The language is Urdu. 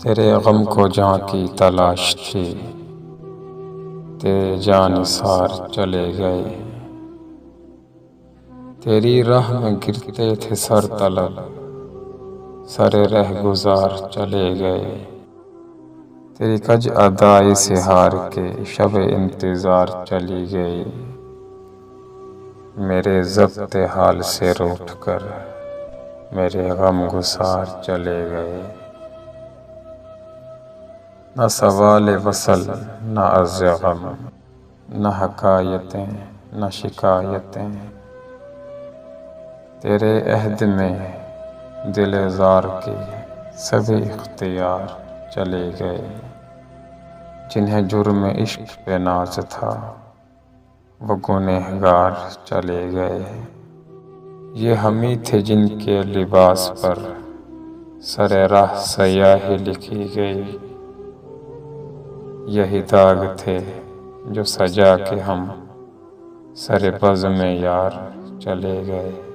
تیرے غم کو جہاں کی تلاش تھی، تیرے جانثار چلے گئے۔ تیری راہ میں گرتے تھے سر طلب، سر رہ گزار چلے گئے۔ تیری کج ادائی سے ہار کے شب انتظار چلی گئی۔ میرے ضبط حال سے روٹھ کر میرے غم گسار چلے گئے۔ نہ سوال وصل نہ عرض غم، نہ حکایتیں نہ شکایتیں، تیرے عہد میں دل زار کے سبھی اختیار چلے گئے۔ جنہیں جرم عشق پہ ناز تھا وہ گنہگار چلے گئے۔ یہ ہمیں تھے جن کے لباس پر سر راہ سیاہی لکھی گئی، یہی داغ تھے جو سجا کے ہم سر بزم یار چلے گئے۔